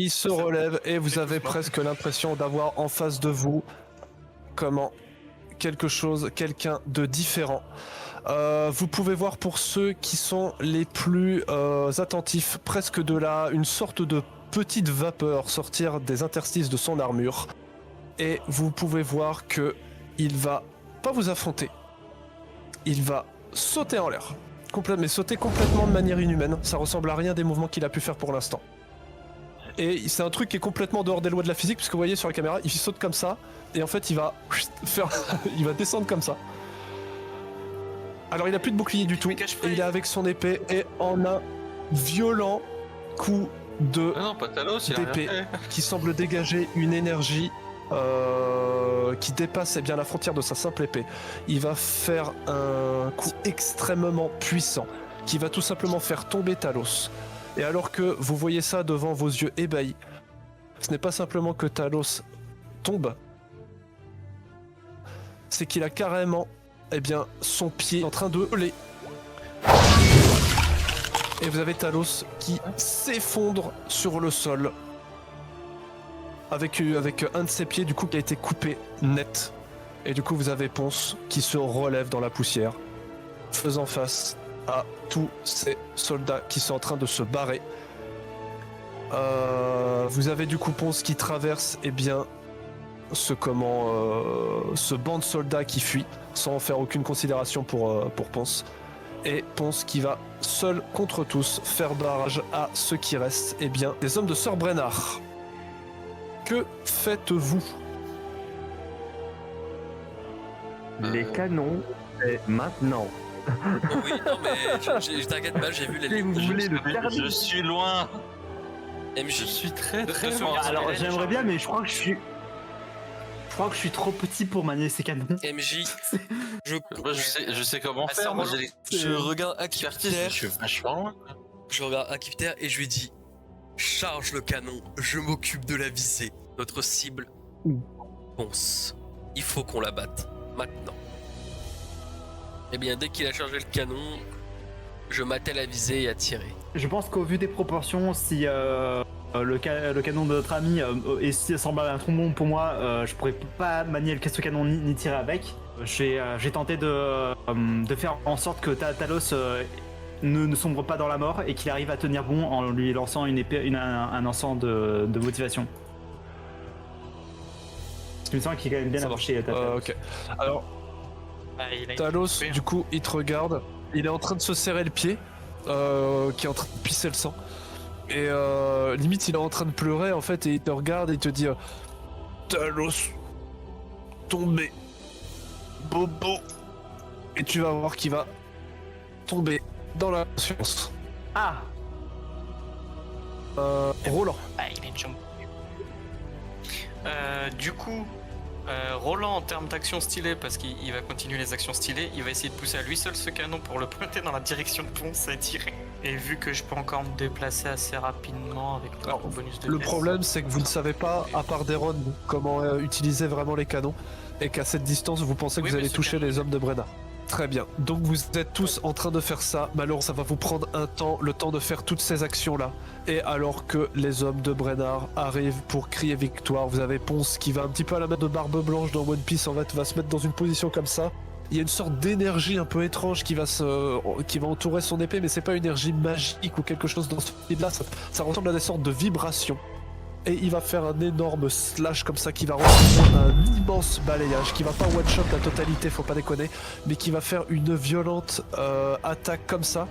qui se relève et vous avez presque l'impression d'avoir en face de vous quelqu'un de différent. Vous pouvez voir pour ceux qui sont les plus attentifs, presque une sorte de petite vapeur sortir des interstices de son armure. Et vous pouvez voir que il va pas vous affronter. Il va sauter en l'air. Mais sauter complètement de manière inhumaine. Ça ressemble à rien des mouvements qu'il a pu faire pour l'instant. Et c'est un truc qui est complètement dehors des lois de la physique, puisque vous voyez sur la caméra, il saute comme ça, et en fait il va il va descendre comme ça. Alors il a plus de bouclier du tout, et il est avec son épée, et en un violent coup d'épée qui semble dégager une énergie qui dépasse la frontière de sa simple épée. Il va faire un coup extrêmement puissant, qui va tout simplement faire tomber Talos. Et alors que vous voyez ça devant vos yeux ébahis, ce n'est pas simplement que Talos tombe, c'est qu'il a carrément, son pied en train de voler. Et vous avez Talos qui s'effondre sur le sol, avec un de ses pieds du coup qui a été coupé net. Et du coup vous avez Ponce qui se relève dans la poussière, faisant face à tous ces soldats qui sont en train de se barrer. Vous avez du coup Ponce qui traverse ce banc de soldats qui fuit sans faire aucune considération pour Ponce. Et Ponce qui va seul contre tous faire barrage à ceux qui restent, des hommes de Sir Brennard. Que faites-vous? Les canons, c'est maintenant. Oui, non mais je t'inquiète pas, j'ai vu les lignes. Je suis loin. MJ. Je suis très loin. Alors j'aimerais bien, mais je crois que je suis trop petit pour manier ces canons. MJ, je sais comment faire. Moi, je regarde Akipter. Je suis vachement loin. Je regarde Akipter et je lui dis: charge le canon, je m'occupe de la visée. Notre cible, Ponce. Il faut qu'on la batte maintenant. Dès qu'il a chargé le canon, je m'attelle à viser et à tirer. Je pense qu'au vu des proportions, si le canon de notre ami semble un trombone pour moi, je pourrais pas manier ce canon ni tirer avec. J'ai tenté de faire en sorte que Talos ne sombre pas dans la mort et qu'il arrive à tenir bon en lui lançant une épée, un encens de motivation. Parce qu'il me semble qu'il est quand même bien marché. Ok. Alors, Talos, du coup, il te regarde. Il est en train de se serrer le pied, qui est en train de pisser le sang. Et limite, il est en train de pleurer, en fait, et il te regarde et il te dit Talos, tomber. Bobo. Et tu vas voir qu'il va tomber dans la conscience. Ah Roland. Il a une jambe. Du coup, Roland en termes d'action stylée, parce qu'il va continuer les actions stylées, il va essayer de pousser à lui seul ce canon pour le pointer dans la direction de Ponce et tirer. Et vu que je peux encore me déplacer assez rapidement avec le bonus de le vitesse, problème c'est que vous ne savez pas, à part Deron, comment utiliser vraiment les canons, et qu'à cette distance vous pensez que vous allez toucher les hommes de Brennard. Très bien, donc vous êtes tous en train de faire ça, malheureusement ça va vous prendre le temps de faire toutes ces actions là. Et alors que les hommes de Brennard arrivent pour crier victoire, vous avez Ponce qui va un petit peu à la mettre de barbe blanche dans One Piece, en fait va se mettre dans une position comme ça. Il y a une sorte d'énergie un peu étrange qui va entourer son épée, mais c'est pas une énergie magique ou quelque chose dans ce style-là, ça ressemble à des sortes de vibrations. Et il va faire un énorme slash comme ça qui va recevoir un immense balayage, qui va pas one-shot la totalité, faut pas déconner, mais qui va faire une violente attaque comme ça,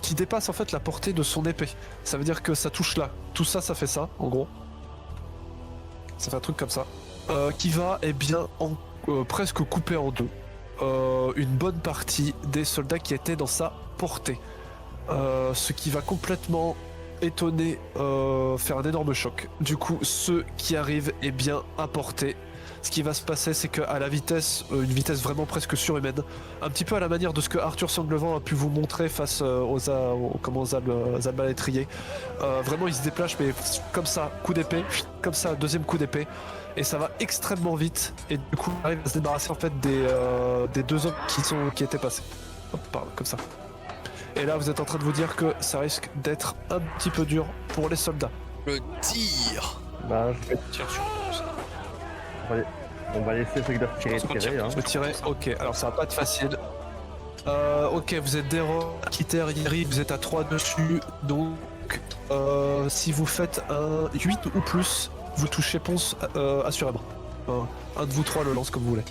qui dépasse en fait la portée de son épée. Ça veut dire que ça touche là, tout ça, ça fait ça, en gros. Ça fait un truc comme ça. Qui va, presque couper en deux une bonne partie des soldats qui étaient dans sa portée. Ce qui va complètement étonner, faire un énorme choc. Du coup, ceux qui arrivent à portée, ce qui va se passer, c'est qu'à la vitesse, une vitesse vraiment presque surhumaine, un petit peu à la manière de ce que Arthur Sanglevent a pu vous montrer face aux arbalétriers. Vraiment, il se déplace, mais comme ça, coup d'épée, comme ça, deuxième coup d'épée, et ça va extrêmement vite. Et du coup, on arrive à se débarrasser en fait des deux hommes qui étaient passés. Hop, pardon, comme ça. Et là, vous êtes en train de vous dire que ça risque d'être un petit peu dur pour les soldats. Le tir. Bah, Tire sur ça. on va laisser ceux qui doivent tirer. Hein. Je tirer, ok, alors ça va pas être facile. Ok, vous êtes des Kiter, Yeri, vous êtes à 3 dessus, donc si vous faites un 8 ou plus, vous touchez Ponce assurément. Un de vous trois le lance comme vous voulez.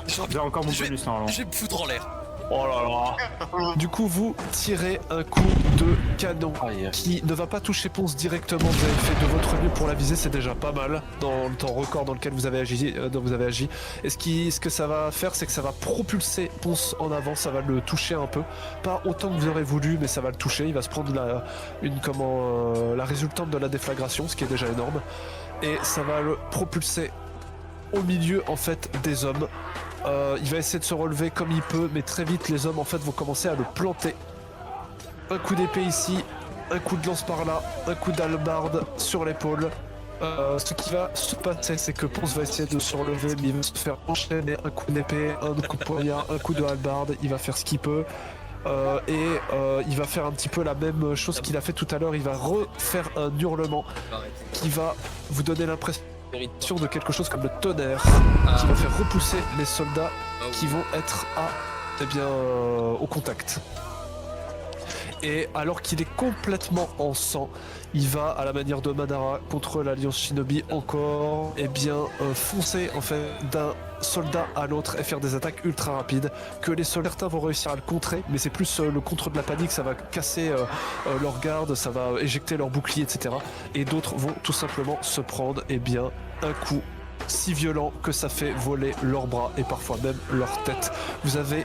J'ai encore mon Je vais- bonus normalement. Je vais me foutre en l'air. Oh là là. Du coup, vous tirez un coup de canon qui ne va pas toucher Ponce directement. Vous avez fait de votre mieux pour la viser, c'est déjà pas mal dans le temps record dans lequel vous avez agi. Et ce que ça va faire, c'est que ça va propulser Ponce en avant, ça va le toucher un peu. Pas autant que vous aurez voulu, mais ça va le toucher. Il va se prendre la résultante de la déflagration, ce qui est déjà énorme. Et ça va le propulser au milieu en fait des hommes. Il va essayer de se relever comme il peut, mais très vite les hommes en fait vont commencer à le planter. Un coup d'épée ici, un coup de lance par là, un coup d'hallebarde sur l'épaule. Ce qui va se passer, c'est que Ponce va essayer de se relever, mais il va se faire enchaîner un coup d'épée, un coup de poignard, un coup de hallebarde. Il va faire ce qu'il peut. Il va faire un petit peu la même chose qu'il a fait tout à l'heure. Il va refaire un hurlement qui va vous donner l'impression de quelque chose comme le tonnerre, qui va faire repousser les soldats qui vont être au contact. Et alors qu'il est complètement en sang, il va, à la manière de Madara contre l'Alliance Shinobi, encore foncer en fait d'un soldat à l'autre et faire des attaques ultra rapides que les soldats vont réussir à le contrer, mais c'est plus le contre de la panique, ça va casser leur garde, ça va éjecter leur bouclier, etc. Et d'autres vont tout simplement se prendre un coup si violent que ça fait voler leurs bras et parfois même leur tête. Vous avez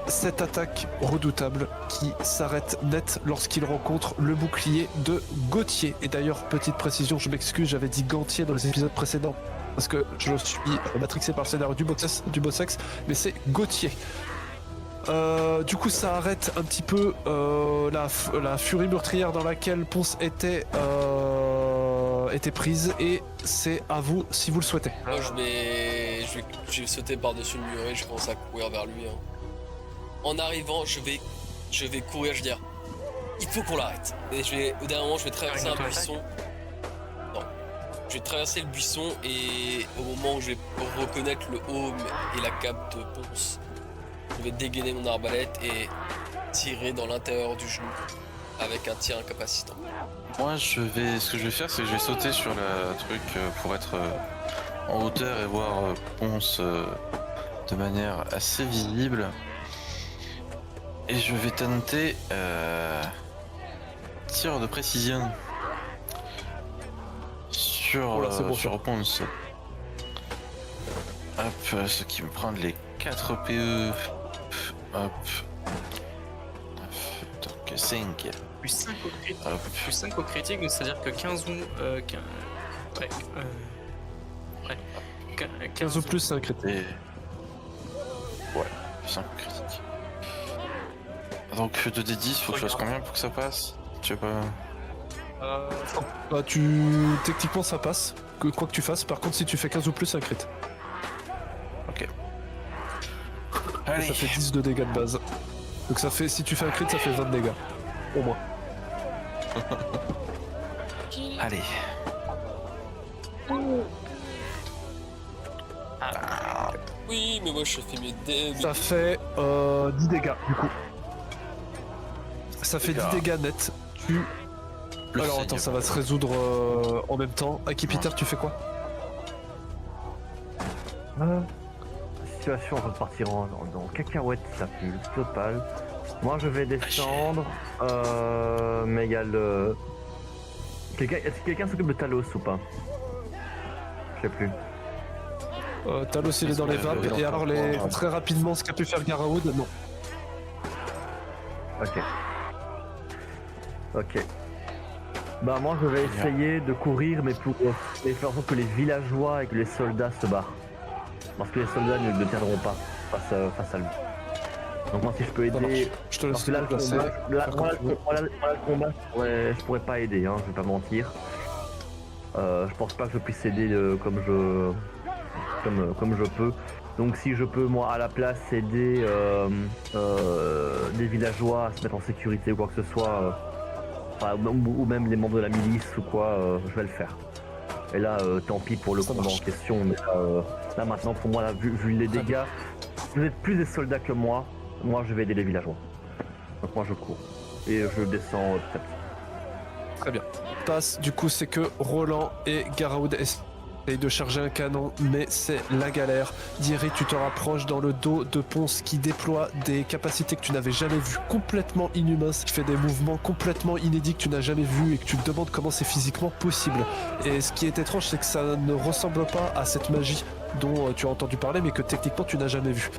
cette attaque redoutable qui s'arrête net lorsqu'il rencontre le bouclier de Gauthier. Et d'ailleurs, petite précision, je m'excuse, j'avais dit Gantier dans les épisodes précédents parce que je suis matrixé par le scénario du Bossex, mais c'est Gauthier. Du coup, ça arrête un petit peu la furie meurtrière dans laquelle Ponce était prise, et c'est à vous si vous le souhaitez. Moi, je vais sauter par-dessus le mur et je commence à courir vers lui. En arrivant, je vais courir, je vais dire, il faut qu'on l'arrête. Et au dernier moment, je vais traverser un buisson. Non. Je vais traverser le buisson et au moment où je vais reconnaître le haut et la cape de Ponce, je vais dégainer mon arbalète et tirer dans l'intérieur du genou avec un tir incapacitant. Moi, ce que je vais faire, c'est que je vais sauter sur le truc pour être en hauteur et voir Ponce de manière assez visible. Et je vais tenter tir de précision sur Ponce. Hop, ce qui me prend les 4 PE. Hop. Donc 5. Plus 5 au critique. Plus 5 au critique, donc c'est-à-dire que 15 ou... 15 ou plus, c'est un critique. Ouais, 5 critiques. Donc 2d10, faut que je fasse combien pour que ça passe? Tu sais pas... Techniquement ça passe, quoi que tu fasses. Par contre, si tu fais 15 ou plus, c'est un crit. Ok. Et ça fait 10 de dégâts de base. Donc ça fait, si tu fais un crit, ça fait 20 de dégâts. Au moins. Allez. Oui, mais moi je fais mes dés. Ça fait 10 dégâts du coup. Ça fait 10 dégâts net. Alors attends, ça va se résoudre en même temps. Akipiter, tu fais quoi? La situation va partir dans cacahuète, ça pue, total. Moi je vais descendre, mais il y a le... Est-ce que quelqu'un s'occupe de Talos ou pas? Je sais plus. Talos il est dans les vapes, et alors très rapidement ce qu'a pu faire Garaoud, non. Ok. Bah moi je vais essayer de courir, mais pour faire en sorte que les villageois et que les soldats se barrent. Parce que les soldats ne tiendront pas face à lui. Donc moi si je peux aider... Je te laisse Parce que là le combat, je pourrais pas aider, je vais pas mentir. Je pense pas que je puisse aider comme comme je peux. Donc si je peux moi à la place aider des villageois à se mettre en sécurité ou quoi que ce soit, ou même les membres de la milice ou quoi, je vais le faire. Et là, tant pis pour le Ça combat en marche. question, mais là maintenant pour moi, là, vu les dégâts, vous êtes plus des soldats que moi je vais aider les villageois. Donc moi je cours. Et je descends petit à petit. Très bien. Passe, du coup, c'est que Roland et Garaud essayent de charger un canon, mais c'est la galère. Diri, tu te rapproches dans le dos de Ponce qui déploie des capacités que tu n'avais jamais vues, complètement inhumains, qui fait des mouvements complètement inédits que tu n'as jamais vus et que tu te demandes comment c'est physiquement possible. Et ce qui est étrange, c'est que ça ne ressemble pas à cette magie dont tu as entendu parler, mais que techniquement tu n'as jamais vu.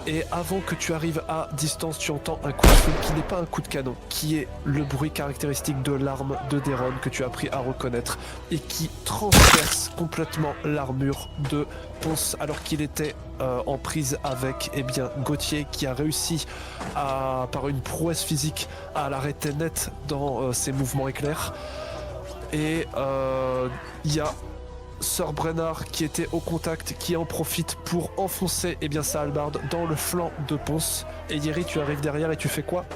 Et avant que tu arrives à distance, tu entends un coup de feu qui n'est pas un coup de canon, qui est le bruit caractéristique de l'arme de Deron que tu as appris à reconnaître et qui transperce complètement l'armure de Ponce alors qu'il était en prise avec Gauthier qui a réussi par une prouesse physique à l'arrêter net dans ses mouvements éclairs. Et il y a Sir Brennard qui était au contact, qui en profite pour enfoncer sa hallebarde dans le flanc de Ponce. Et Yeri, tu arrives derrière et tu fais quoi?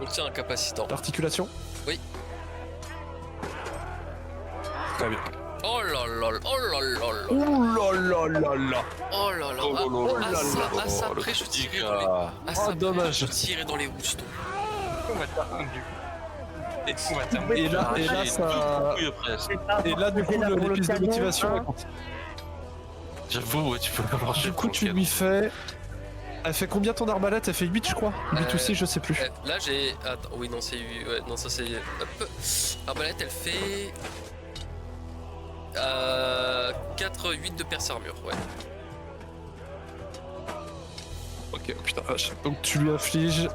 Donc c'est incapacitant. L'articulation? Oui. Très bien. Oh là là, oh là là là. Ouh là là là là. Oh là là. À ça après je tirais dans les. À ça après, dommage. je tirais dans les roustons. On va terminer. Et on va terminer. Et là, ça... Et là, du coup, les pistes de motivation... Hein. J'avoue, ouais, tu peux l'avoir. Du coup, tu lui fais... Elle fait combien ton arbalète? Elle fait 8, je crois. 8 ou 6, je sais plus. Là j'ai. Attends, oui, non, c'est. Ouais, non, ça c'est. Hop. Arbalète, elle fait. 4, 8 de perce armure, ouais. Ok, putain, vache. Donc tu lui infliges,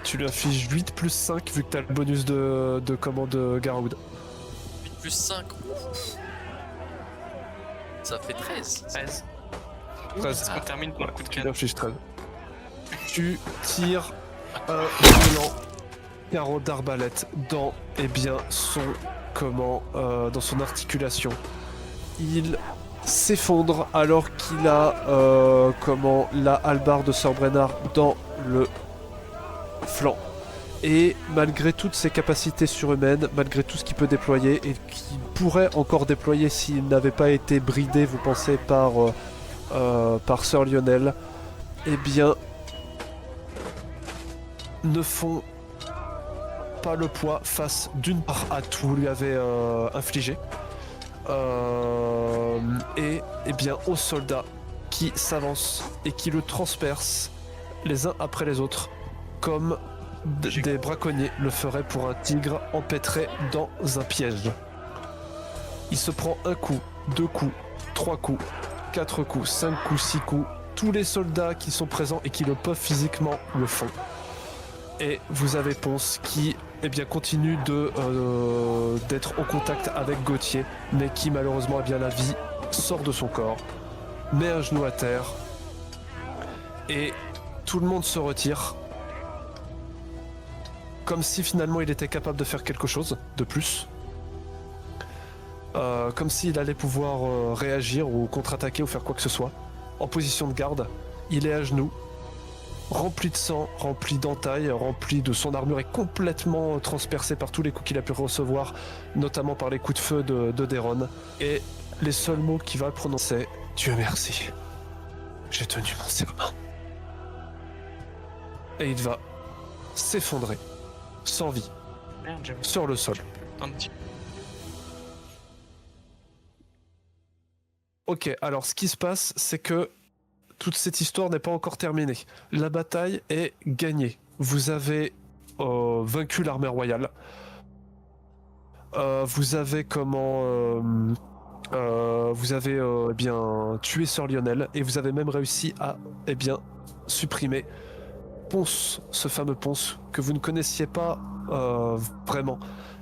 tu lui infliges 8 plus 5 vu que t'as le bonus de commande de Garaud. 8 plus 5. Ça fait 13. 13. 13. On termine par un coup de Tu lui canon. infliges 13. Tu tires un violent carreau d'arbalète dans, dans son articulation. Il s'effondre alors qu'il a, la hallebarde de Sir Brennard dans le flanc. Et malgré toutes ses capacités surhumaines, malgré tout ce qu'il peut déployer et qu'il pourrait encore déployer s'il n'avait pas été bridé, vous pensez, par Sir Lionel, ne font pas le poids face d'une part à tout vous lui avez infligé et aux soldats qui s'avancent et qui le transpercent les uns après les autres comme des braconniers le feraient pour un tigre empêtré dans un piège. Il se prend un coup, 2 coups, 3 coups, 4 coups, 5 coups, 6 coups. Tous les soldats qui sont présents et qui le peuvent physiquement le font. Et vous avez Ponce qui continue d'être en contact avec Gauthier, mais qui malheureusement la vie sort de son corps, met un genou à terre, et tout le monde se retire, comme si finalement il était capable de faire quelque chose de plus. Comme s'il allait pouvoir réagir ou contre-attaquer ou faire quoi que ce soit. En position de garde, il est à genoux, rempli de sang, rempli d'entailles, rempli de son armure est complètement transpercée par tous les coups qu'il a pu recevoir, notamment par les coups de feu de Deron. Et les seuls mots qu'il va prononcer, Dieu merci, j'ai tenu mon serment. Et il va s'effondrer, sans vie, Merde, j'avais sur le sol. un petit. Ok, alors ce qui se passe, c'est que toute cette histoire n'est pas encore terminée. La bataille est gagnée. Vous avez vaincu l'armée royale. Vous avez tué Sir Lionel et vous avez même réussi à supprimer Ponce, ce fameux Ponce que vous ne connaissiez pas vraiment,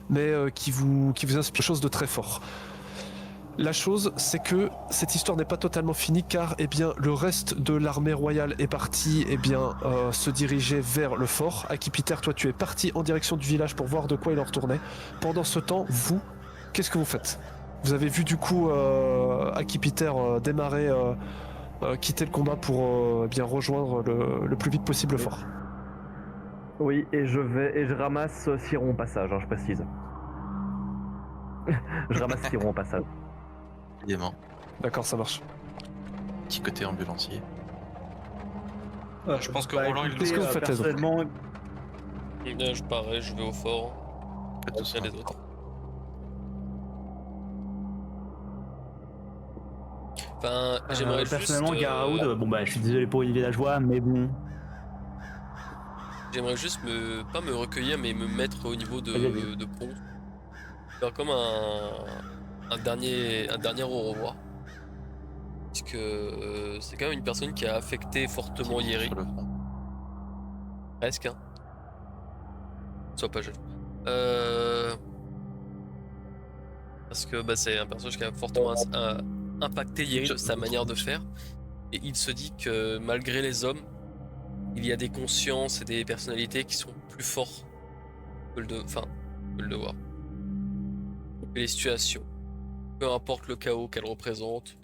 mais qui vous inspire quelque chose de très fort. La chose, c'est que cette histoire n'est pas totalement finie car le reste de l'armée royale est parti se diriger vers le fort. Akipiter, toi tu es parti en direction du village pour voir de quoi il en retournait. Pendant ce temps, vous, qu'est-ce que vous faites? Vous avez vu du coup Akipiter démarrer, quitter le combat pour eh bien rejoindre le plus vite possible le fort. Oui, et je ramasse Siron au passage, hein, je précise. Je ramasse Siron au passage. Évidemment. D'accord, ça marche. Petit côté ambulancier. Je pense que Roland, il Qu'est-ce que vous faites, les autres personnellement, Je pareil, je vais au fort. Pas tous Tiens, les autres. Enfin, j'aimerais juste. personnellement, Garaoud, bon bah je suis désolé pour les villageois, mais bon. J'aimerais juste pas me recueillir, mais me mettre au niveau de pont. Faire comme un dernier au revoir. Parce que c'est quand même une personne qui a affecté fortement Yeri. Sur le front. Presque, hein. Sois pas jaloux. Parce que bah, c'est un personnage qui a fortement impacté Yeri de sa manière de faire. Et il se dit que malgré les hommes, il y a des consciences et des personnalités qui sont plus forts que le devoir. Que les situations. Peu importe le chaos qu'elles représentent.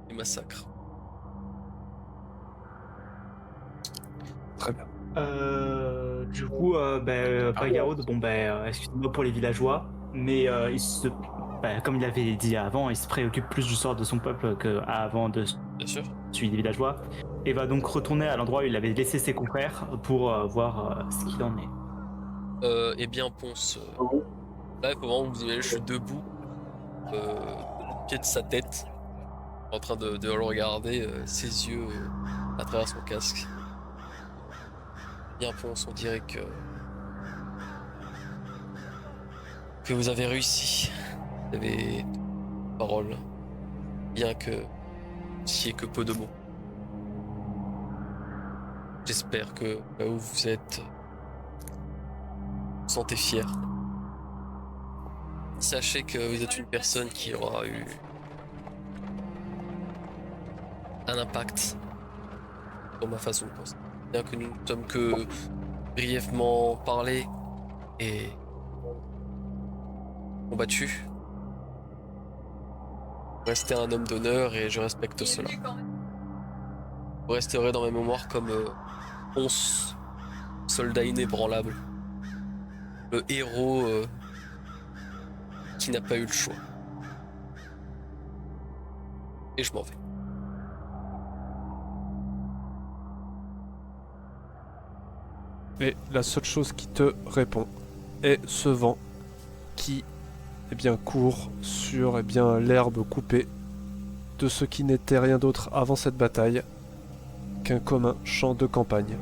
Les massacres. Très bien. Du coup, après Garaoud, bon excusez-moi pour les villageois, mais comme il avait dit avant, il se préoccupe plus du sort de son peuple qu'avant de Bien sûr. celui des villageois, et va donc retourner à l'endroit où il avait laissé ses confrères pour voir ce qu'il en est. Eh bien, Ponce. Là, il faut vraiment vous imaginez, je suis debout, au pied de sa tête, en train de le regarder, ses yeux à travers son casque. Bien, Ponce, on dirait que vous avez réussi. Vous avez parole, bien que si que peu de mots. J'espère que là où vous êtes, vous vous sentez fier. Sachez que vous êtes une personne qui aura eu un impact sur ma façon de penser. Bien que nous ne sommes que brièvement parlé et combattu. Vous restez un homme d'honneur et je respecte cela. Vous resterez dans ma mémoire comme Ponce, soldat inébranlable. Le héros qui n'a pas eu le choix. Et je m'en vais. Et la seule chose qui te répond est ce vent qui court sur l'herbe coupée de ce qui n'était rien d'autre avant cette bataille qu'un commun champ de campagne.